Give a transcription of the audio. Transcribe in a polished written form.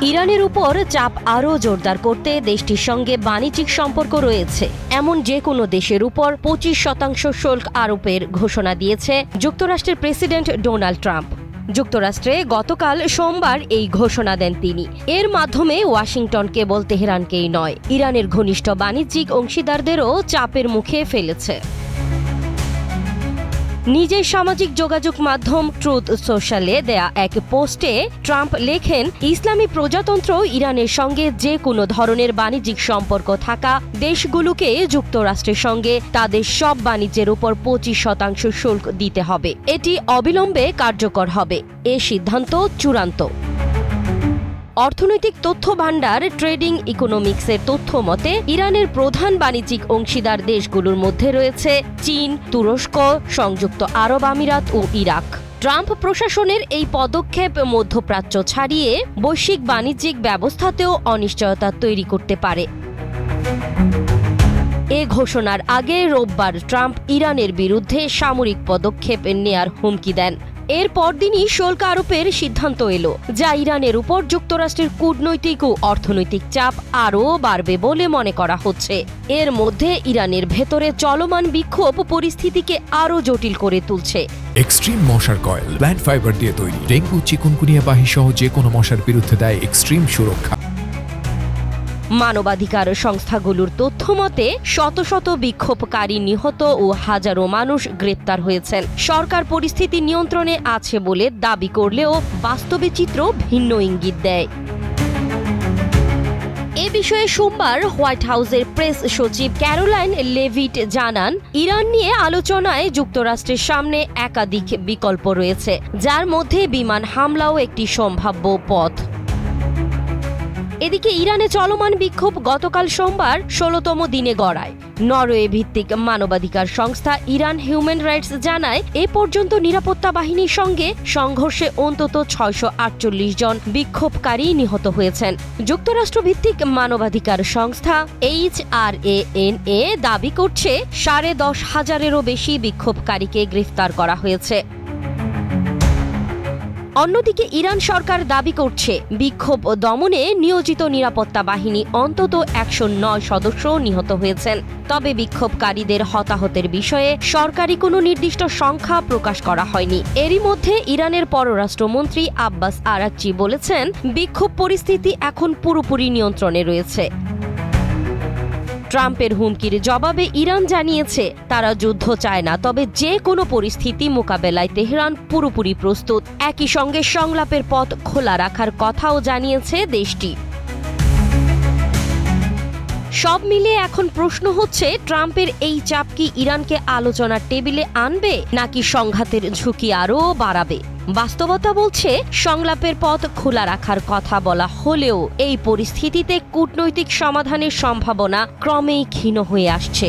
ইরানের উপর চাপ আরও জোরদার করতে দেশটির সঙ্গে বাণিজ্যিক সম্পর্ক রয়েছে এমন যে কোনো দেশের উপর 25% শুল্ক আরোপের ঘোষণা দিয়েছে যুক্তরাষ্ট্রের প্রেসিডেন্ট ডোনাল্ড ট্রাম্প। যুক্তরাষ্ট্রে গতকাল সোমবার এই ঘোষণা দেন তিনি। এর মাধ্যমে ওয়াশিংটন কেবল তেহরানকেই নয়, ইরানের ঘনিষ্ঠ বাণিজ্যিক অংশীদারদেরও চাপের মুখে ফেলেছে। নিজের সামাজিক যোগাযোগ মাধ্যম ট্রুথ সোশ্যালে দেয়া এক পোস্টে ট্রাম্প লেখেন, ইসলামী প্রজাতন্ত্র ইরানের সঙ্গে যে কোনো ধরনের বাণিজ্যিক সম্পর্ক থাকা দেশগুলোকে যুক্তরাষ্ট্রের সঙ্গে তাদের সব বাণিজ্যের উপর 25% শুল্ক দিতে হবে। এটি অবিলম্বে কার্যকর হবে। এ সিদ্ধান্ত চূড়ান্ত। অর্থনৈতিক তথ্য ভান্ডার ট্রেডিং ইকোনমিক্সের তথ্য মতে ইরানের প্রধান বাণিজ্যিক অংশীদার দেশগুলোর মধ্যে রয়েছে চীন, তুরস্ক, সংযুক্ত আরব আমিরাত ও ইরাক। ট্রাম্প প্রশাসনের এই পদক্ষেপ মধ্যপ্রাচ্য ছাড়িয়ে বৈশ্বিক বাণিজ্যিক ব্যবস্থাতেও অনিশ্চয়তা তৈরি করতে পারে। এ ঘোষণার আগে রোববার ট্রাম্প ইরানের বিরুদ্ধে সামরিক পদক্ষেপ নেয়ার হুমকি দেন। এর পরদিনই শুল্ক আরোপের সিদ্ধান্ত এলো, যা ইরানের উপর যুক্তরাষ্ট্রের কূটনৈতিক ও অর্থনৈতিক চাপ আরও বাড়বে বলে মনে করা হচ্ছে। এর মধ্যে ইরানের ভেতরে চলমান বিক্ষোভ পরিস্থিতিকে আরও জটিল করে তুলছে। এক্সট্রিম মশার কয়েল প্ল্যান্ট ফাইবার দিয়ে তৈরি, ডেঙ্গু, চিকুনগুনিয়া বাহি সহ যে কোনো মশার বিরুদ্ধে দেয় এক্সট্রিম সুরক্ষা। মানবাধিকার সংস্থাগুলোর তথ্য মতে শত শত বিক্ষোভকারী নিহত ও হাজারো মানুষ গ্রেপ্তার হয়েছেন। সরকার পরিস্থিতি নিয়ন্ত্রণে আছে বলে দাবি করলেও বাস্তবে চিত্র ভিন্ন ইঙ্গিত দেয়। এ বিষয়ে সোমবার হোয়াইট হাউসের প্রেস সচিব ক্যারোলাইন লেভিট জানান, ইরান নিয়ে আলোচনায় যুক্তরাষ্ট্রের সামনে একাধিক বিকল্প রয়েছে, যার মধ্যে বিমান হামলাও একটি সম্ভাব্য পথ। এদিকে ইরানে চলমান বিক্ষোভ গতকাল সোমবার 16তম দিনে গড়ায়। নরওয়ে ভিত্তিক মানবাধিকার সংস্থা ইরান হিউম্যান রাইটস জানায়, এ পর্যন্ত নিরাপত্তা বাহিনীর সঙ্গে সংঘর্ষে অন্তত 648 জন বিক্ষোভকারী নিহত হয়েছেন। যুক্তরাষ্ট্র ভিত্তিক মানবাধিকার সংস্থা HRANA দাবি করছে 10,500-এরও বেশি বিক্ষোভকারীকে গ্রেফতার করা হয়েছে। অন্যদিকে ইরান সরকার দাবি করছে, বিক্ষোভ দমনে নিয়োজিত নিরাপত্তা বাহিনী অন্তত 109 সদস্য নিহত হয়েছেন। তবে বিক্ষোভকারীদের হতাহতের বিষয়ে সরকারি কোনো নির্দিষ্ট সংখ্যা প্রকাশ করা হয়নি। এরই মধ্যে ইরানের পররাষ্ট্রমন্ত্রী আব্বাস আরাকচি বলেছেন, বিক্ষোভ পরিস্থিতি এখন পুরোপুরি নিয়ন্ত্রণে রয়েছে। ট্রাম্পের হুমকির জবাবে ইরান জানিয়েছে, তারা যুদ্ধ চায় না, তবে যে কোনো পরিস্থিতি মোকাবেলায় তেহরান পুরোপুরি প্রস্তুত। একই সঙ্গে সংলাপের পথ খোলা রাখার কথাও জানিয়েছে দেশটি। সব মিলিয়ে এখন প্রশ্ন হচ্ছে, ট্রাম্পের এই চাপ কি ইরানকে আলোচনার টেবিলে আনবে নাকি সংঘাতের ঝুঁকি আরও বাড়াবে? বাস্তবতা বলছে, সংলাপের পথ খোলা রাখার কথা বলা হলেও এই পরিস্থিতিতে কূটনৈতিক সমাধানের সম্ভাবনা ক্রমেই ক্ষীণ হয়ে আসছে।